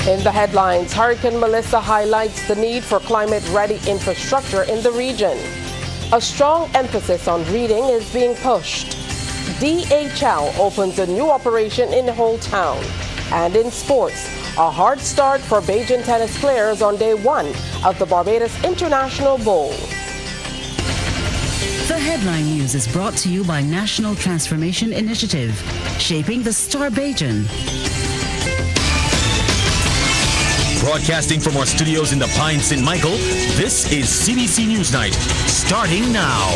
In the headlines, Hurricane Mellissa highlights the need for climate-ready infrastructure in the region. A strong emphasis on reading is being pushed. DHL opens a new operation in Holetown. And in sports, a hard start for Bajan tennis players on day one of the Barbados International Bowl. The headline news is brought to you by National Transformation Initiative, shaping the Star Bajan. Broadcasting from our studios in the Pine St. Michael, this is CBC NewsNight, starting now.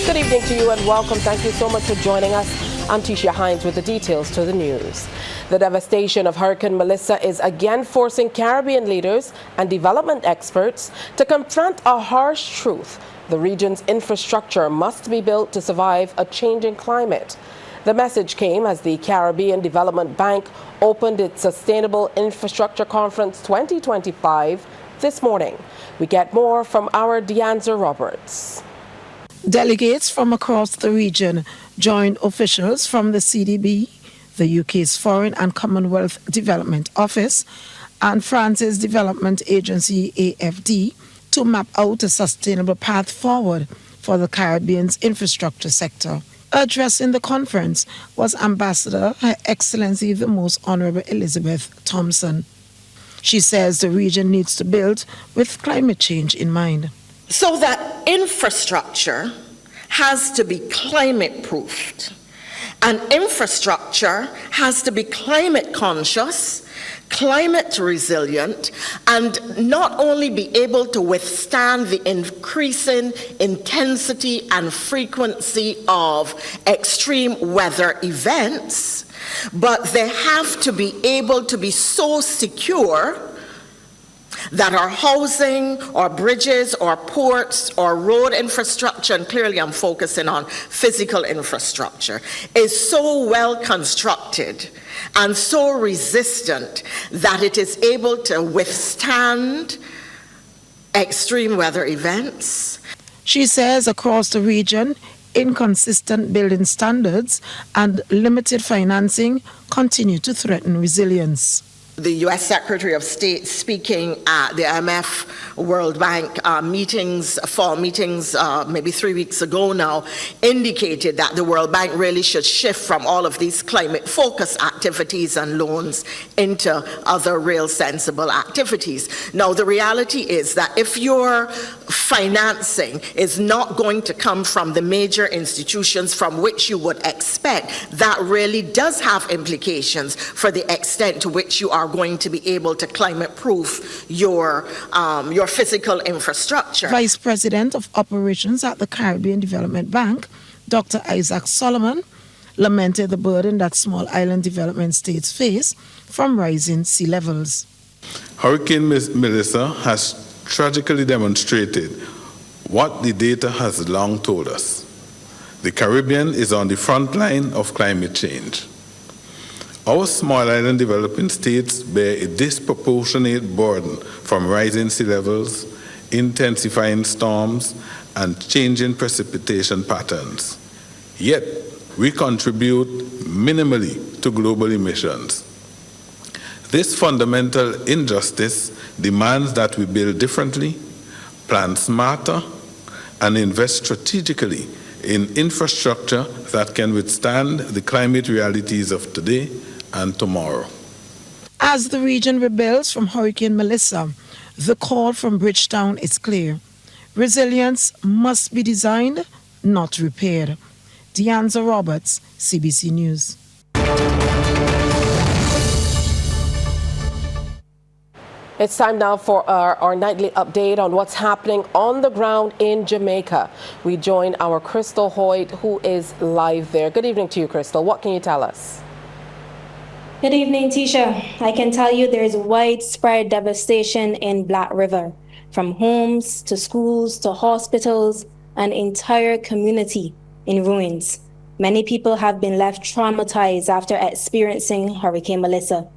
Good evening to you and welcome. Thank you so much for joining us. I'm Tisha Hines with the details to the news. The devastation of Hurricane Mellissa is again forcing Caribbean leaders and development experts to confront a harsh truth. The region's infrastructure must be built to survive a changing climate. The message came as the Caribbean Development Bank opened its Sustainable Infrastructure Conference 2025 this morning. We get more from our Deanza Roberts. Delegates from across the region joined officials from the CDB, the UK's Foreign and Commonwealth Development Office, and France's development agency AFD to map out a sustainable path forward for the Caribbean's infrastructure sector. Addressing the conference was Ambassador Her Excellency the Most Honourable Elizabeth Thompson. She says the region needs to build with climate change in mind. So that infrastructure has to be climate-proofed, and infrastructure has to be climate conscious, climate resilient, and not only be able to withstand the increasing intensity and frequency of extreme weather events, but they have to be able to be so secure that our housing or bridges or ports or road infrastructure, and clearly I'm focusing on physical infrastructure, is so well constructed and so resistant that it is able to withstand extreme weather events. She says across the region, inconsistent building standards and limited financing continue to threaten resilience. The U.S. Secretary of State speaking at the IMF World Bank fall meetings maybe 3 weeks ago now, indicated that the World Bank really should shift from all of these climate-focused activities and loans into other real sensible activities. Now, the reality is that if your financing is not going to come from the major institutions from which you would expect, that really does have implications for the extent to which you are going to be able to climate-proof your physical infrastructure. Vice President of Operations at the Caribbean Development Bank, Dr. Isaac Solomon, lamented the burden that small island development states face from rising sea levels. Hurricane Mellissa has tragically demonstrated what the data has long told us. The Caribbean is on the front line of climate change. Our small island developing states bear a disproportionate burden from rising sea levels, intensifying storms, and changing precipitation patterns. Yet, we contribute minimally to global emissions. This fundamental injustice demands that we build differently, plan smarter, and invest strategically in infrastructure that can withstand the climate realities of today and tomorrow. As the region rebuilds from Hurricane Mellissa, the call from Bridgetown is clear. Resilience must be designed, not repaired. Deanza Roberts, CBC News. It's time now for our nightly update on what's happening on the ground in Jamaica. We join our Crystal Hoyt, who is live there. Good evening to you, Crystal. What can you tell us? Good evening, Tisha. I can tell you there's widespread devastation in Black River, from homes to schools to hospitals, an entire community in ruins. Many people have been left traumatized after experiencing Hurricane Mellissa.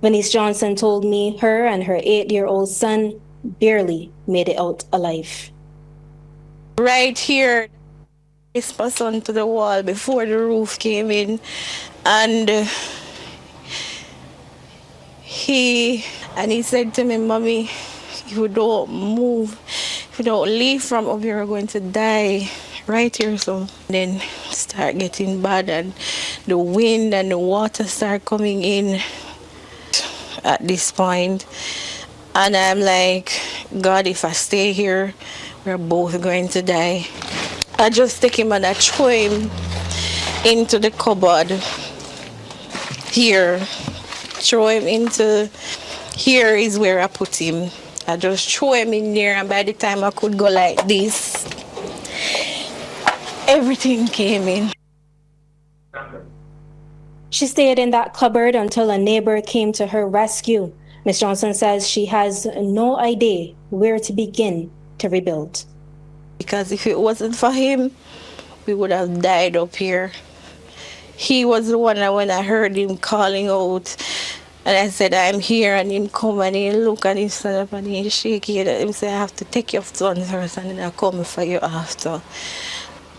Venice Johnson told me her and her 8-year-old son barely made it out alive. Right here It's my son to the wall before the roof came in, and he said to me, "Mommy, if you don't move, if you don't leave from up here, you're going to die right here." So then start getting bad, and the wind and the water start coming in at this point. And I'm like, God, if I stay here, we're both going to die. I just take him and I throw him into the cupboard here. Throw him into, here is where I put him. I just throw him in there, and by the time I could go like this, everything came in. She stayed in that cupboard until a neighbor came to her rescue. Ms. Johnson says she has no idea where to begin to rebuild. Because if it wasn't for him, we would have died up here. He was the one that when I heard him calling out, and I said, "I'm here," and he come and he look and he stand up and he shake it and he say, "I have to take your son first and then I'll come for you after."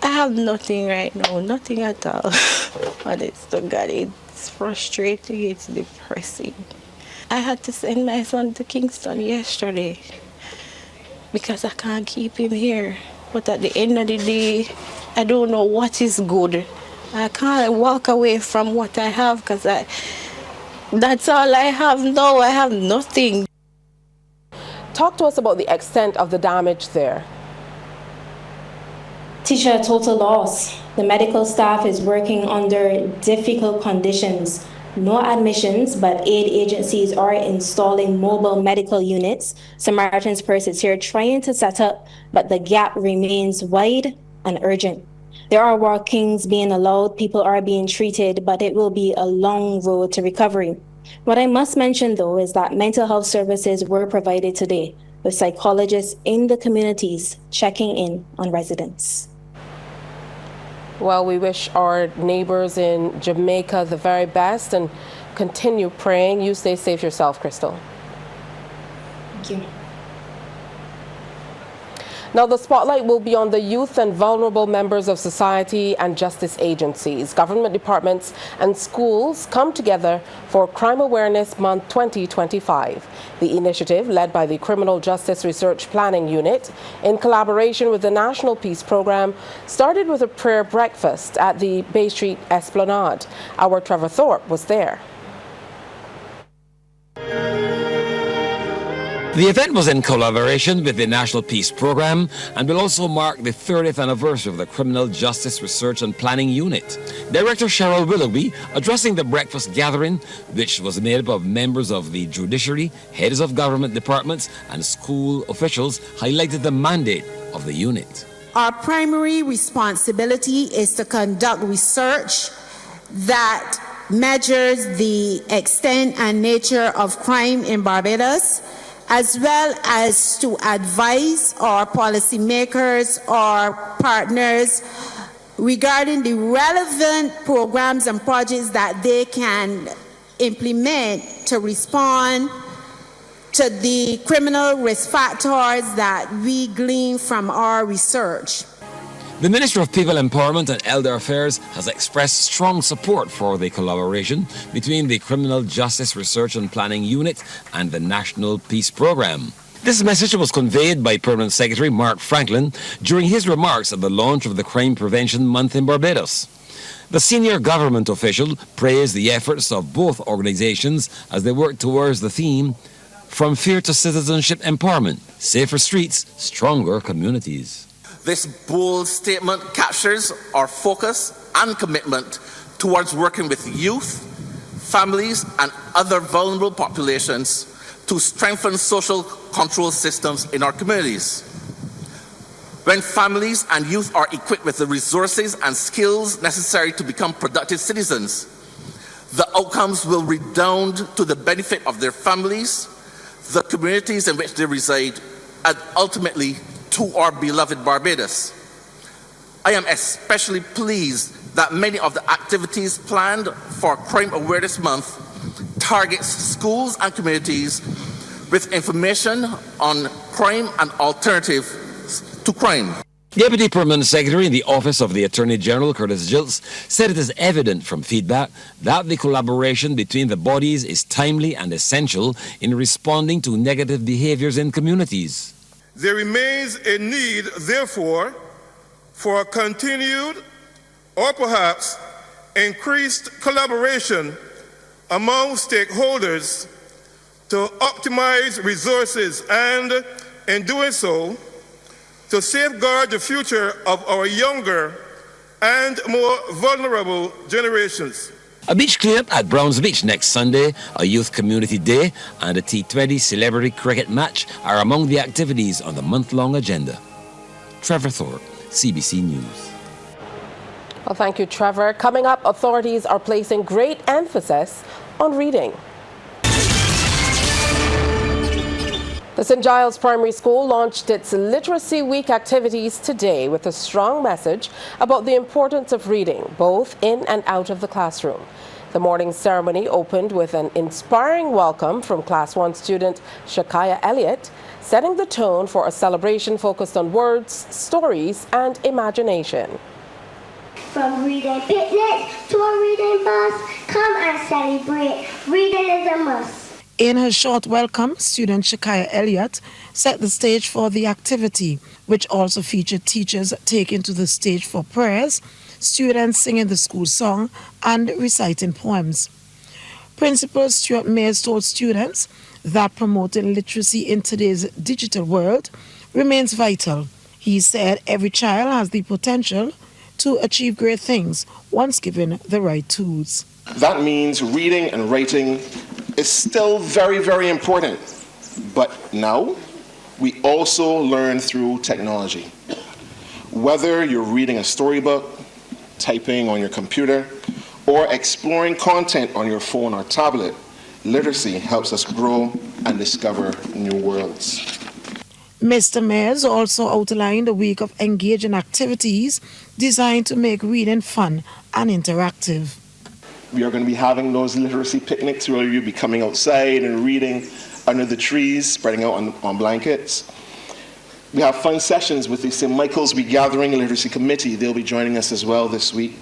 I have nothing right now, nothing at all. Honest to God, it's frustrating, it's depressing. I had to send my son to Kingston yesterday because I can't keep him here. But at the end of the day, I don't know what is good. I can't walk away from what I have because that's all I have now. I have nothing. Talk to us about the extent of the damage there. Tisha, total loss. The medical staff is working under difficult conditions. No admissions, but aid agencies are installing mobile medical units. Samaritan's Purse is here trying to set up, but the gap remains wide and urgent. There are walk-ins being allowed, people are being treated, but it will be a long road to recovery. What I must mention, though, is that mental health services were provided today, with psychologists in the communities checking in on residents. Well, we wish our neighbors in Jamaica the very best and continue praying. You stay safe yourself, Crystal. Thank you. Now, the spotlight will be on the youth and vulnerable members of society and justice agencies. Government departments and schools come together for Crime Awareness Month 2025. The initiative, led by the Criminal Justice Research Planning Unit, in collaboration with the National Peace Program, started with a prayer breakfast at the Bay Street Esplanade. Our Trevor Thorpe was there. The event was in collaboration with the National Peace Program and will also mark the 30th anniversary of the Criminal Justice Research and Planning Unit. Director Cheryl Willoughby, addressing the breakfast gathering, which was made up of members of the judiciary, heads of government departments, and school officials, highlighted the mandate of the unit. Our primary responsibility is to conduct research that measures the extent and nature of crime in Barbados, as well as to advise our policymakers or partners regarding the relevant programs and projects that they can implement to respond to the criminal risk factors that we glean from our research. The Minister of People Empowerment and Elder Affairs has expressed strong support for the collaboration between the Criminal Justice Research and Planning Unit and the National Peace Program. This message was conveyed by Permanent Secretary Mark Franklin during his remarks at the launch of the Crime Prevention Month in Barbados. The senior government official praised the efforts of both organizations as they work towards the theme, "From Fear to Citizenship Empowerment, Safer Streets, Stronger Communities." This bold statement captures our focus and commitment towards working with youth, families, and other vulnerable populations to strengthen social control systems in our communities. When families and youth are equipped with the resources and skills necessary to become productive citizens, the outcomes will redound to the benefit of their families, the communities in which they reside, and ultimately to our beloved Barbados. I am especially pleased that many of the activities planned for Crime Awareness Month targets schools and communities with information on crime and alternatives to crime. Deputy Permanent Secretary in the Office of the Attorney General, Curtis Gilts, said it is evident from feedback that the collaboration between the bodies is timely and essential in responding to negative behaviors in communities. There remains a need, therefore, for continued or perhaps increased collaboration among stakeholders to optimize resources and, in doing so, to safeguard the future of our younger and more vulnerable generations. A beach cleanup at Browns Beach next Sunday, a youth community day, and a T20 celebrity cricket match are among the activities on the month-long agenda. Trevor Thorpe, CBC News. Well, thank you, Trevor. Coming up, authorities are placing great emphasis on reading. The St. Giles Primary School launched its Literacy Week activities today with a strong message about the importance of reading, both in and out of the classroom. The morning ceremony opened with an inspiring welcome from Class 1 student Shakaya Elliott, setting the tone for a celebration focused on words, stories, and imagination. From reading picnics to a reading bus, come and celebrate. Reading is a must. In her short welcome, student Shakaya Elliott set the stage for the activity, which also featured teachers taking to the stage for prayers, students singing the school song, and reciting poems. Principal Stuart Mayers told students that promoting literacy in today's digital world remains vital. He said every child has the potential to achieve great things once given the right tools. That means reading and writing is still very, very important. But now, we also learn through technology. Whether you're reading a storybook, typing on your computer, or exploring content on your phone or tablet, literacy helps us grow and discover new worlds. Mr. Mayers also outlined a week of engaging activities designed to make reading fun and interactive. We are going to be having those literacy picnics where you'll be coming outside and reading under the trees, spreading out on blankets. We have fun sessions with the St. Michael's Regathering Literacy Committee. They'll be joining us as well this week.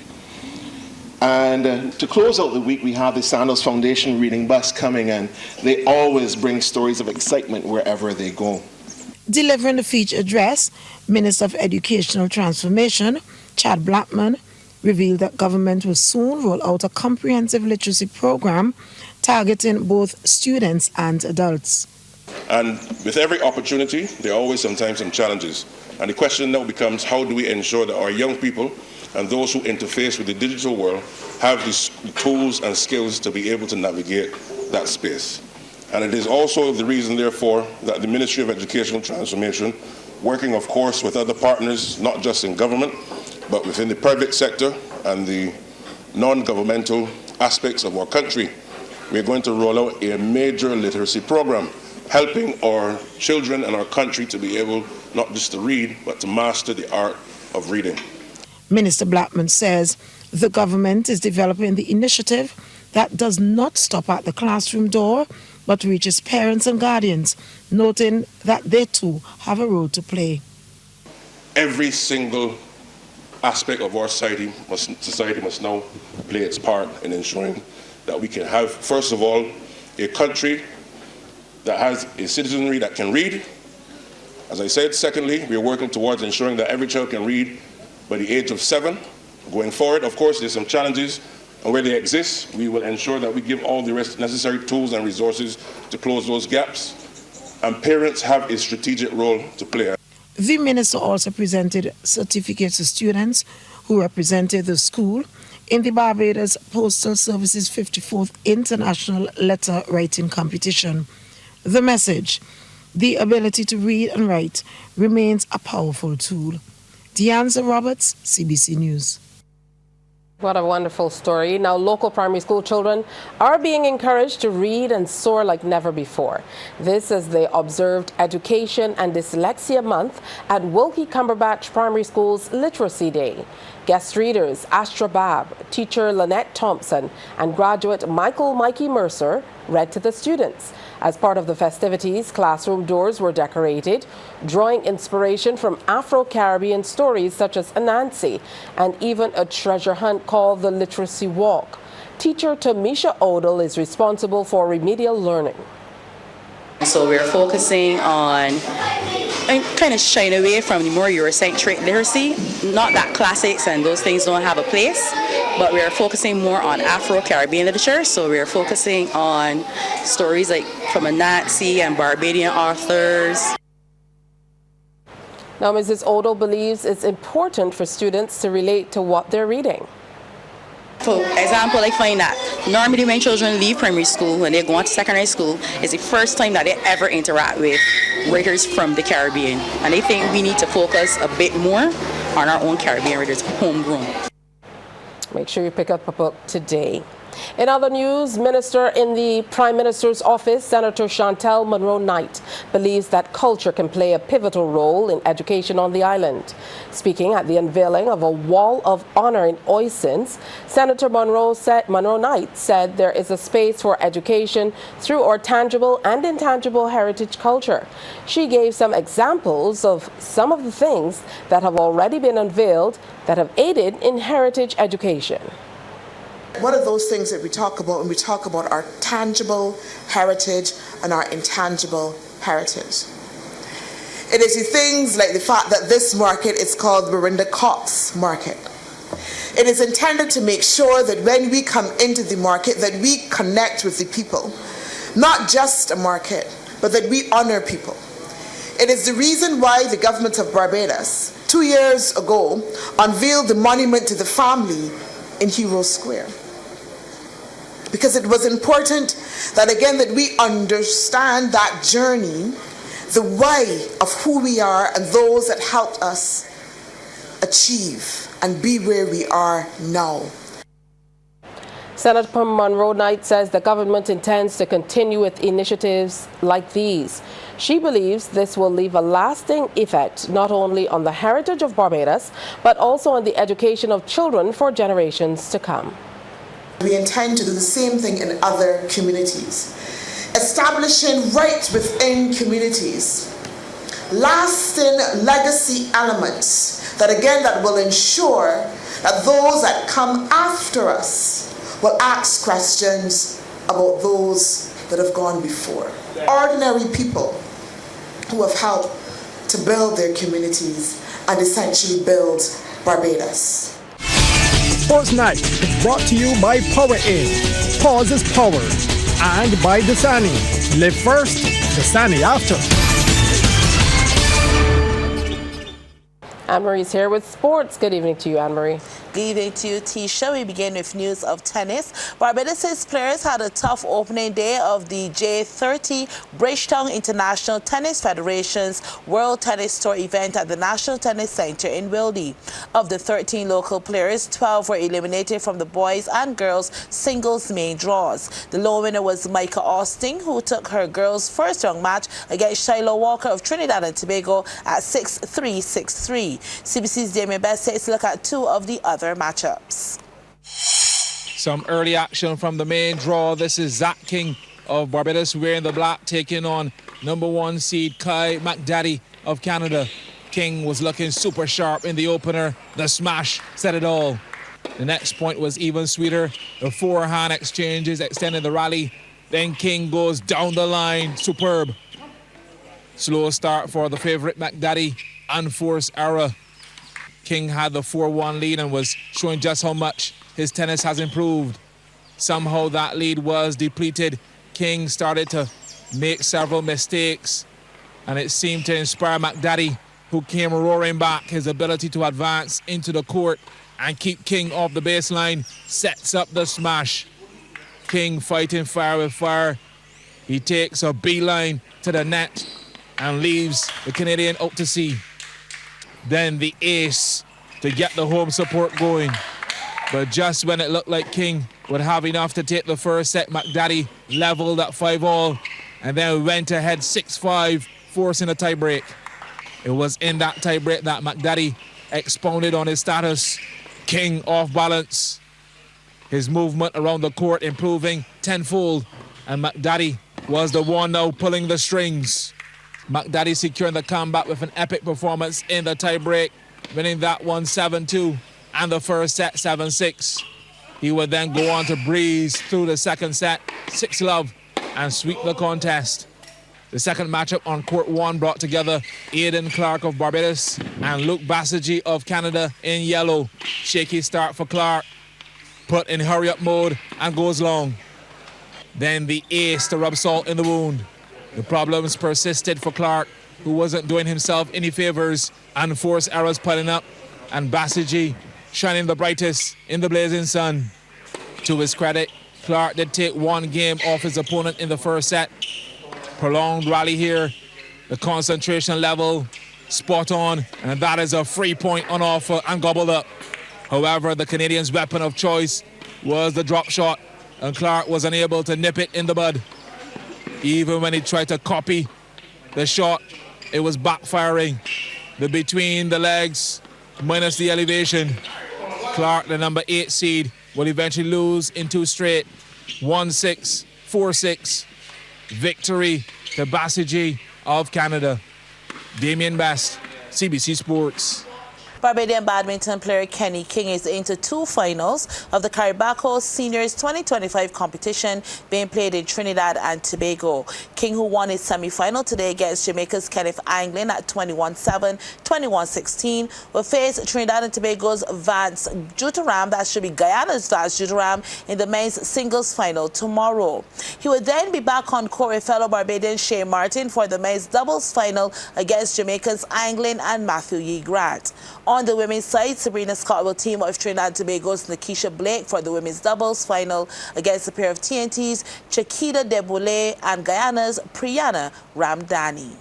And to close out the week, we have the Sandals Foundation Reading Bus coming, and they always bring stories of excitement wherever they go. Delivering the feature address, Minister of Educational Transformation, Chad Blackman, revealed that government will soon roll out a comprehensive literacy program targeting both students and adults. And with every opportunity, there are always sometimes some challenges. And the question now becomes, how do we ensure that our young people and those who interface with the digital world have the tools and skills to be able to navigate that space? And it is also the reason, therefore, that the Ministry of Educational Transformation, working, of course, with other partners, not just in government, but within the private sector and the non-governmental aspects of our country, we're going to roll out a major literacy program, helping our children and our country to be able not just to read, but to master the art of reading. Minister Blackman says the government is developing the initiative that does not stop at the classroom door, but reaches parents and guardians, noting that they too have a role to play. Every single aspect of our society must now play its part in ensuring that we can have, first of all, a country that has a citizenry that can read. As I said, secondly, we are working towards ensuring that every child can read by the age of 7. Going forward, of course, there's some challenges, and where they exist, we will ensure that we give all the necessary tools and resources to close those gaps. And parents have a strategic role to play. The minister also presented certificates to students who represented the school in the Barbados Postal Service's 54th International Letter Writing Competition. The message: the ability to read and write remains a powerful tool. Deanza Roberts, CBC News. What a wonderful story. Now, local primary school children are being encouraged to read and soar like never before. This as they observed Education and Dyslexia Month at Wilkie Cumberbatch Primary School's Literacy Day. Guest readers Astra Bab, teacher Lynette Thompson, and graduate Mikey Mercer read to the students. As part of the festivities, classroom doors were decorated, drawing inspiration from Afro-Caribbean stories such as Anansi and even a treasure hunt called the Literacy Walk. Teacher Tamisha Odell is responsible for remedial learning. So we're focusing on kind of shying away from the more Eurocentric literacy. Not that classics and those things don't have a place, but we're focusing more on Afro-Caribbean literature. So we're focusing on stories like from Anansi and Barbadian authors. Now, Mrs. Odell believes it's important for students to relate to what they're reading. For example, I find that normally when children leave primary school, when they go on to secondary school, it's the first time that they ever interact with writers from the Caribbean. And I think we need to focus a bit more on our own Caribbean writers, homegrown. Make sure you pick up a book today. In other news, Minister in the Prime Minister's office, Senator Chantel Munro-Knight, believes that culture can play a pivotal role in education on the island. Speaking at the unveiling of a Wall of Honor in Oisins, Senator Munro-Knight said there is a space for education through our tangible and intangible heritage culture. She gave some examples of some of the things that have already been unveiled that have aided in heritage education. What are those things that we talk about when we talk about our tangible heritage and our intangible heritage? It is the things like the fact that this market is called Miranda Cox Market. It is intended to make sure that when we come into the market that we connect with the people. Not just a market, but that we honor people. It is the reason why the government of Barbados 2 years ago unveiled the monument to the family in Hero Square. Because it was important that, again, that we understand that journey, the why of who we are and those that helped us achieve and be where we are now. Senator Munro-Knight says the government intends to continue with initiatives like these. She believes this will leave a lasting effect not only on the heritage of Barbados, but also on the education of children for generations to come. We intend to do the same thing in other communities, establishing right within communities lasting legacy elements that, again, that will ensure that those that come after us will ask questions about those that have gone before. Ordinary people who have helped to build their communities and essentially build Barbados. Sports Night is brought to you by Power Aid. Pause is power. And by Dasani. Live first, Dasani after. Anne-Marie is here with sports. Good evening to you, Anne-Marie. Good evening to you, Tisha. We begin with news of tennis. Barbados' players had a tough opening day of the J30 Bridgetown International Tennis Federation's World Tennis Tour event at the National Tennis Center in Wilde. Of the 13 local players, 12 were eliminated from the boys and girls singles main draws. The lone winner was Micah Austin, who took her girls' first round match against Shiloh Walker of Trinidad and Tobago at 6-3, 6-3. CBC's Damien Best takes a look at two of the other matchups. Some early action from the main draw. This is Zach King of Barbados wearing the black, taking on number 1 seed Kai McDaddy of Canada. King was looking super sharp in the opener. The smash said it all. The next point was even sweeter. The forehand exchanges extended the rally. Then King goes down the line. Superb. Slow start for the favourite McDaddy. Unforced error. King had the 4-1 lead and was showing just how much his tennis has improved. Somehow that lead was depleted. King started to make several mistakes, and it seemed to inspire McDaddy, who came roaring back. His ability to advance into the court and keep King off the baseline sets up the smash. King fighting fire with fire. He takes a beeline to the net and leaves the Canadian out to sea. Then the ace to get the home support going. But just when it looked like King would have enough to take the first set, McDaddy leveled at 5-all and then went ahead 6-5, forcing a tiebreak. It was in that tiebreak that McDaddy expounded on his status. King off balance. His movement around the court improving tenfold, and McDaddy was the one now pulling the strings. McDaddy securing the comeback with an epic performance in the tie-break, winning that one 7-2 and the first set 7-6. He would then go on to breeze through the second set 6-love and sweep the contest. The second matchup on court 1 brought together Aidan Clark of Barbados and Luke Basaji of Canada in yellow. Shaky start for Clark, put in hurry-up mode and goes long. Then the ace to rub salt in the wound. The problems persisted for Clark, who wasn't doing himself any favors, and forced errors piling up, and Basaji shining the brightest in the blazing sun. To his credit, Clark did take one game off his opponent in the first set. Prolonged rally here, the concentration level spot on, and that is a free point on offer and gobbled up. However, the Canadians' weapon of choice was the drop shot, and Clark was unable to nip it in the bud. Even when he tried to copy the shot, it was backfiring. The between the legs minus the elevation. Clark, the number 8 seed, will eventually lose in 2 straight. 1-6, 4-6. Victory to Basaji of Canada. Damien Best, CBC Sports. Barbadian badminton player Kenny King is into 2 finals of the Caribacos Seniors 2025 competition being played in Trinidad and Tobago. King, who won his semi-final today against Jamaica's Kenneth Anglin at 21-7, 21-16, will face Trinidad and Tobago's Vance Juteram, that should be Guyana's Vance Juteram, in the men's singles final tomorrow. He will then be back on court with fellow Barbadian Shea Martin for the men's doubles final against Jamaica's Anglin and Matthew Yee Grant. On the women's side, Sabrina Scott will team up with Trinidad and Tobago's Nakisha Blake for the women's doubles final against a pair of TNT's Chiquita Deboulay and Guyana's Priyana Ramdani.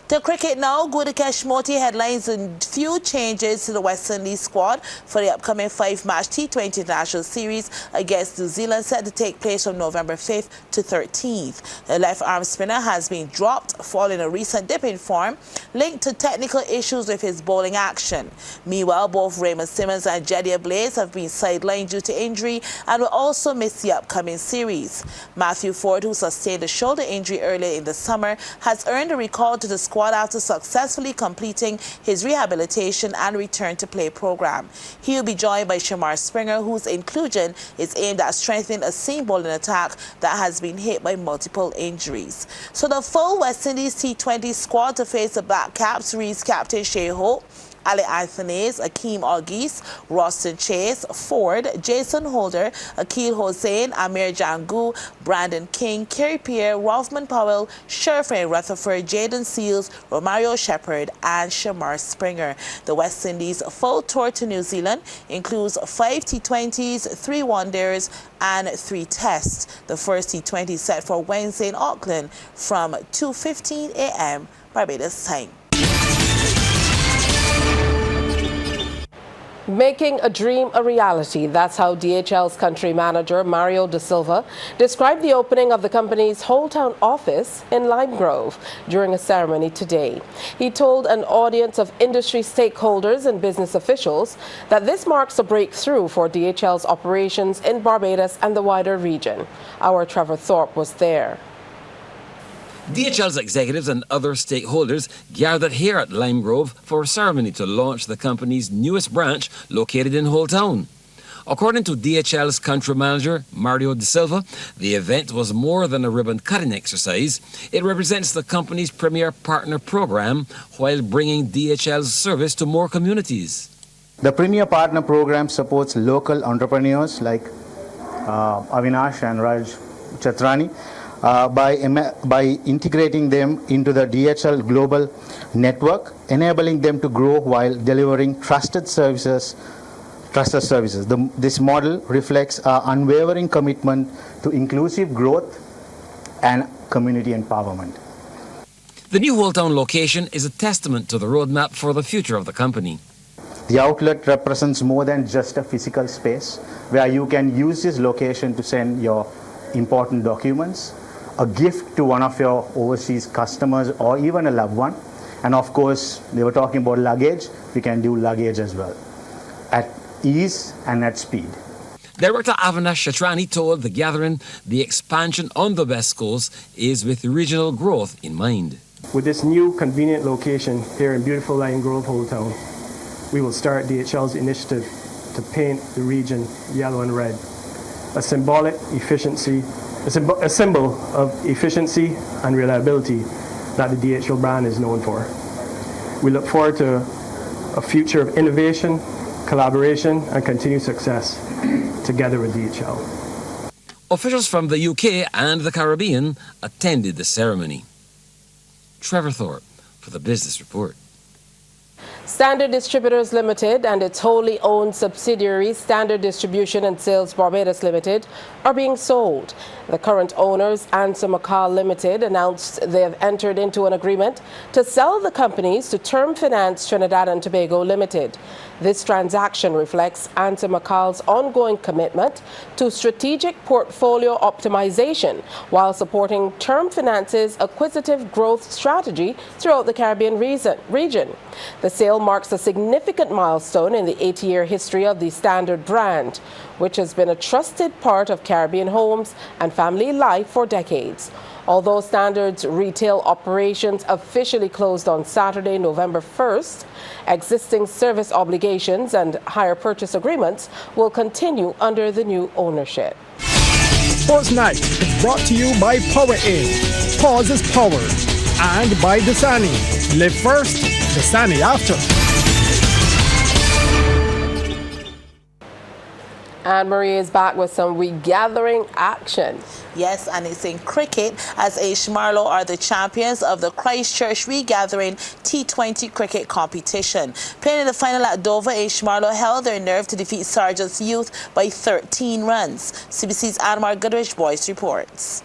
To cricket now, Gudakesh Moti headlines and few changes to the West Indies squad for the upcoming 5-match T20 International Series against New Zealand, set to take place from November 5th to 13th. The left-arm spinner has been dropped following a recent dip in form linked to technical issues with his bowling action. Meanwhile, both Raymond Simmons and Jediah Blaze have been sidelined due to injury and will also miss the upcoming series. Matthew Ford, who sustained a shoulder injury earlier in the summer, has earned a recall to the squad after successfully completing his rehabilitation and return to play program. He will be joined by Shamar Springer, whose inclusion is aimed at strengthening a seam bowling attack that has been hit by multiple injuries. So the full West Indies T20 squad to face the Black Caps reads captain Shea Hope, Ali Anthonys, Akeem Algis, Roston Chase, Ford, Jason Holder, Akil Hossain, Amir Jangu, Brandon King, Kerry Pierre, Rolfman Powell, Sherfane Rutherford, Jaden Seals, Romario Shepherd, and Shamar Springer. The West Indies' full tour to New Zealand includes 5 T20s, 3 one-days, and 3 tests. The first T20 set for Wednesday in Auckland from 2:15 a.m. Barbados time. Making a dream a reality. That's how DHL's country manager, Mario Da Silva, described the opening of the company's Holetown office in Lime Grove during a ceremony today. He told an audience of industry stakeholders and business officials that this marks a breakthrough for DHL's operations in Barbados and the wider region. Our Trevor Thorpe was there. DHL's executives and other stakeholders gathered here at Lime Grove for a ceremony to launch the company's newest branch located in Holetown. According to DHL's country manager, Mario Da Silva, the event was more than a ribbon-cutting exercise. It represents the company's premier partner program while bringing DHL's service to more communities. The Premier Partner Program supports local entrepreneurs like Avinash and Raj Chatrani by integrating them into the DHL global network, enabling them to grow while delivering trusted services. This model reflects our unwavering commitment to inclusive growth and community empowerment. The new Holetown location is a testament to the roadmap for the future of the company. The outlet represents more than just a physical space where you can use this location to send your important documents, a gift to one of your overseas customers, or even a loved one. And of course, they were talking about luggage. We can do luggage as well. at ease and at speed. Director Avinash Shatrani told the gathering the expansion on the West Coast is with regional growth in mind. With this new convenient location here in beautiful Lime Grove, Holetown, we will start DHL's initiative to paint the region yellow and red, a symbol of efficiency and reliability that the DHL brand is known for. We look forward to a future of innovation, collaboration, and continued success together with DHL. Officials from the UK and the Caribbean attended the ceremony. Trevor Thorpe for the Business Report. Standard Distributors Limited and its wholly owned subsidiary Standard Distribution and Sales Barbados Limited are being sold. The current owners, Answer McCall Limited, announced they have entered into an agreement to sell the companies to Term Finance Trinidad and Tobago Limited. This transaction reflects Answer McCall's ongoing commitment to strategic portfolio optimization while supporting Term Finance's acquisitive growth strategy throughout the Caribbean region. The sale marks a significant milestone in the 80-year history of the Standard brand, which has been a trusted part of Caribbean homes and family life for decades. Although Standard's retail operations officially closed on Saturday, November 1st, existing service obligations and hire purchase agreements will continue under the new ownership. Sports Night is brought to you by Power In. Pause is power. And by Dasani. Live first, Dasani after. And Marie is back with some regathering action. Yes, and it's in cricket as H. Marlow are the champions of the Christchurch Regathering T20 cricket competition. Playing in the final at Dover, H. Marlow held their nerve to defeat Sergeant's Youth by 13 runs. CBC's Admar Goodrich Boyce reports.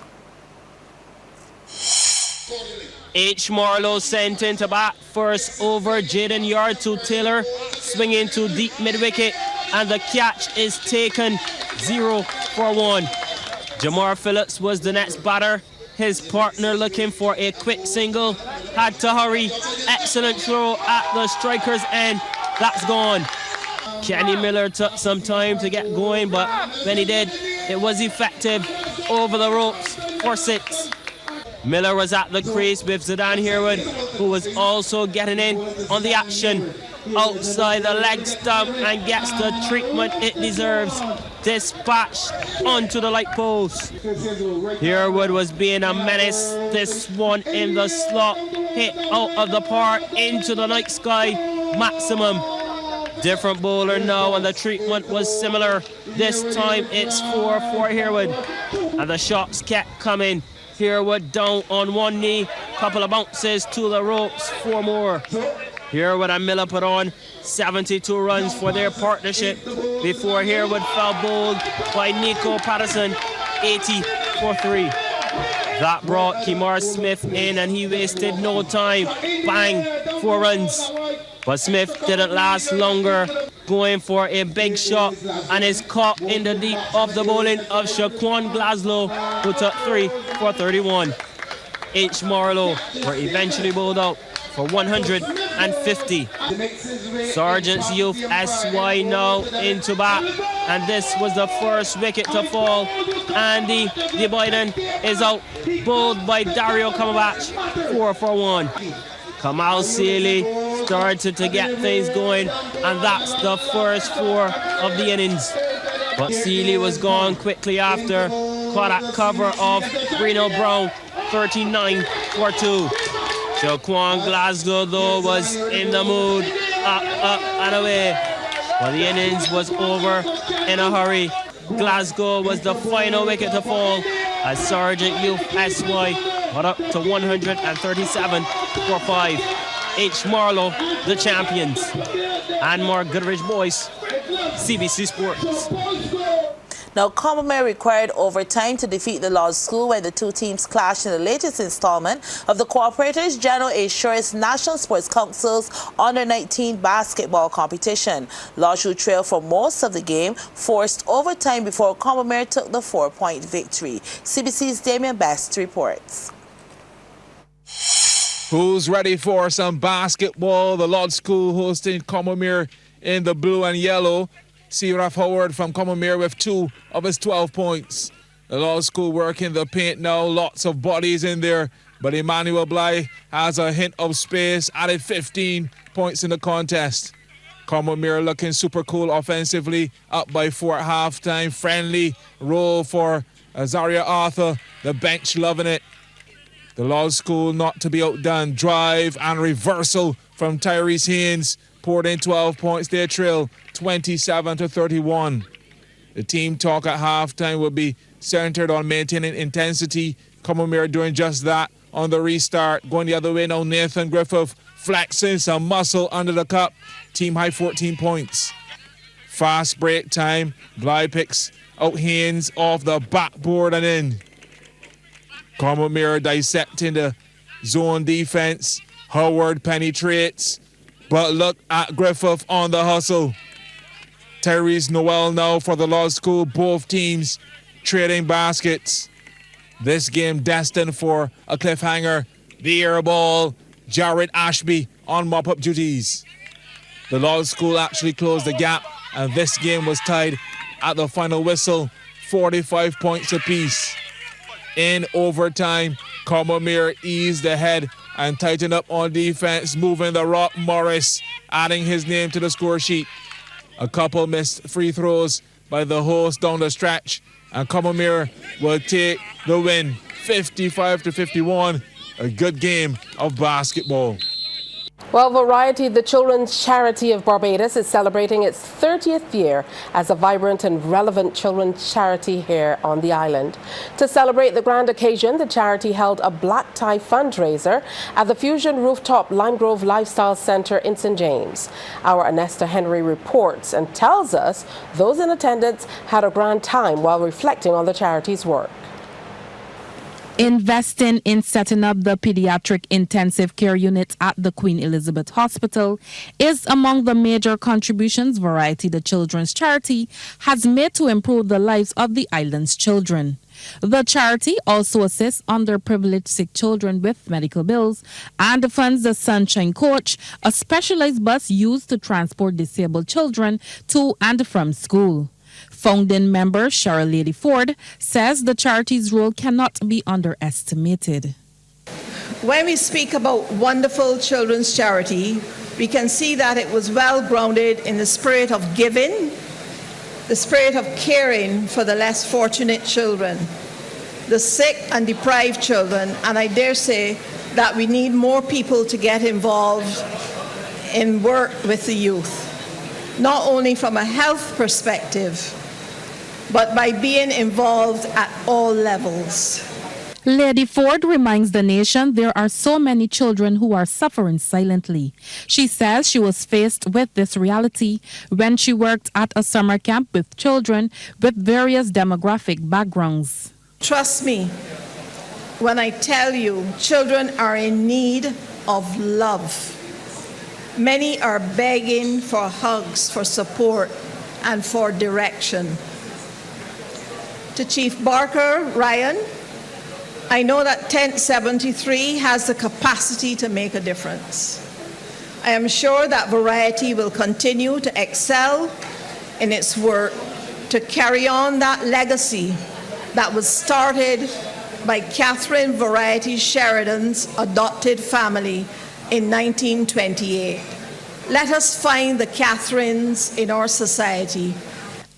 H. Marlow sent into bat first over Jaden Yard to Taylor, swinging to deep mid-wicket, and the catch is taken 0 for 1. Jamar Phillips was the next batter. His partner looking for a quick single, had to hurry. Excellent throw at the striker's end. That's gone. Kenny Miller took some time to get going, but when he did, it was effective over the ropes for 6. Miller was at the crease with Zidane Herwood, who was also getting in on the action. Outside the leg stump and gets the treatment it deserves. Dispatched onto the light post. Herwood was being a menace. This one in the slot, hit out of the park into the night sky. Maximum. Different bowler now, and the treatment was similar. This time it's 4 for Herwood. And the shots kept coming. Herwood down on one knee, couple of bounces to the ropes, 4 more. Herwood and Miller put on 72 runs for their partnership before Herwood fell bowled by Nico Patterson, 80 for 3. That brought Kimar Smith in and he wasted no time. Bang, 4 runs. But Smith didn't last longer, going for a big shot and is caught in the deep of the bowling of Shaquan Glasgow, who took 3 for 31. H. Marlow were eventually bowled out for 150. Sergeant's Youth SY now into bat, and this was the first wicket to fall. Andy De Biden is out, bowled by Dario Kamabach, 4 for 1. Kamal Sealy started to get things going, and that's the first 4 of the innings. But Sealy was gone quickly after, caught at cover of Reno Brown, 39 for 2. Shaquan Glasgow, though, was in the mood, up, and away. But the innings was over in a hurry. Glasgow was the final wicket to fall as Sergeant Youth SY got up to 137 for 5. H. Marlow, the champions. And Mark Goodrich Boyce, CBC Sports. Now, Combermere required overtime to defeat the Law School when the two teams clashed in the latest installment of the Cooperators General Assurance National Sports Council's Under-19 basketball competition. Law School trailed for most of the game, forced overtime before Combermere took the 4-point victory. CBC's Damian Best reports. Who's ready for some basketball? The Lord School hosting Combermere in the blue and yellow. See Ralph Howard from Commonwealth with 2 of his 12 points. The law school working the paint now, lots of bodies in there, but Emmanuel Bly has a hint of space, added 15 points in the contest. Commonwealth looking super cool offensively, up by 4 at halftime. Friendly roll for Azaria Arthur, the bench loving it. The law school not to be outdone. Drive and reversal from Tyrese Haynes. Poured in 12 points. They trail 27-31. The team talk at halftime will be centered on maintaining intensity. Commonwealth doing just that on the restart. Going the other way now, Nathan Griffith flexing some muscle under the cup. Team high 14 points. Fast break time. Bly picks out Haynes off the backboard and in. Commonwealth dissecting the zone defense. Howard penetrates. But look at Griffith on the hustle. Tyrese Noel now for the law school. Both teams trading baskets. This game destined for a cliffhanger. The air ball. Jared Ashby on mop-up duties. The law school actually closed the gap, and this game was tied at the final whistle, 45 points apiece. In overtime, Commonwealth eased ahead and tightened up on defense, moving the rock. Morris adding his name to the score sheet. A couple missed free throws by the host down the stretch, and Commonwealth will take the win, 55-51. A good game of basketball. Well, Variety, the children's charity of Barbados, is celebrating its 30th year as a vibrant and relevant children's charity here on the island. To celebrate the grand occasion, the charity held a black tie fundraiser at the Fusion Rooftop Lime Grove Lifestyle Center in St. James. Our Anesta Henry reports and tells us those in attendance had a grand time while reflecting on the charity's work. Investing in setting up the pediatric intensive care unit at the Queen Elizabeth Hospital is among the major contributions Variety, the children's charity, has made to improve the lives of the island's children. The charity also assists underprivileged sick children with medical bills and funds the Sunshine Coach, a specialized bus used to transport disabled children to and from school. Founding member Cheryl Lady Ford says the charity's role cannot be underestimated. When we speak about wonderful children's charity, we can see that it was well grounded in the spirit of giving, the spirit of caring for the less fortunate children, the sick and deprived children, and I dare say that we need more people to get involved in work with the youth, not only from a health perspective, but by being involved at all levels. Lady Ford reminds the nation there are so many children who are suffering silently. She says she was faced with this reality when she worked at a summer camp with children with various demographic backgrounds. Trust me when I tell you, children are in need of love. Many are begging for hugs, for support, and for direction. To Chief Barker, Ryan, I know that Tent 73 has the capacity to make a difference. I am sure that Variety will continue to excel in its work to carry on that legacy that was started by Catherine Variety Sheridan's adopted family in 1928. Let us find the Catherines in our society.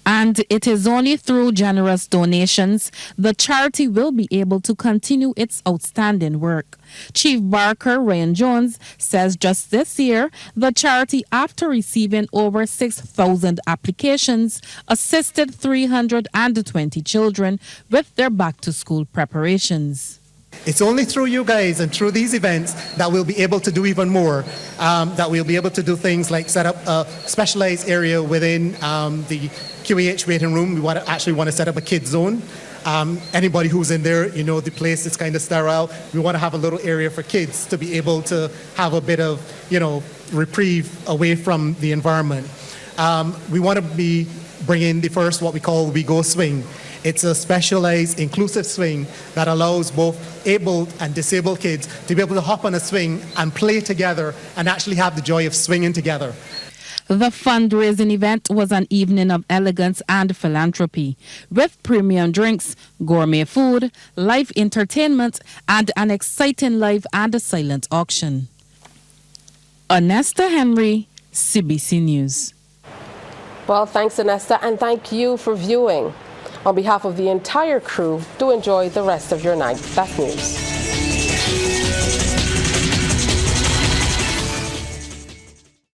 And it is only through generous donations the charity will be able to continue its outstanding work. Chief Barker Ryan Jones says just this year, the charity, after receiving over 6,000 applications, assisted 320 children with their back-to-school preparations. It's only through you guys and through these events that we'll be able to do even more, that we'll be able to do things like set up a specialized area within the QEH waiting room. We actually want to set up a kids zone. Anybody who's in there, you know, the place is kind of sterile. We want to have a little area for kids to be able to have a bit of, you know, reprieve away from the environment. We want to be bringing the first, what we call We Go Swing. It's a specialized, inclusive swing that allows both able and disabled kids to be able to hop on a swing and play together and actually have the joy of swinging together. The fundraising event was an evening of elegance and philanthropy, with premium drinks, gourmet food, live entertainment, and an exciting live and silent auction. Onesta Henry, CBC News. Well, thanks, Onesta, and thank you for viewing. On behalf of the entire crew, do enjoy the rest of your night. That's news.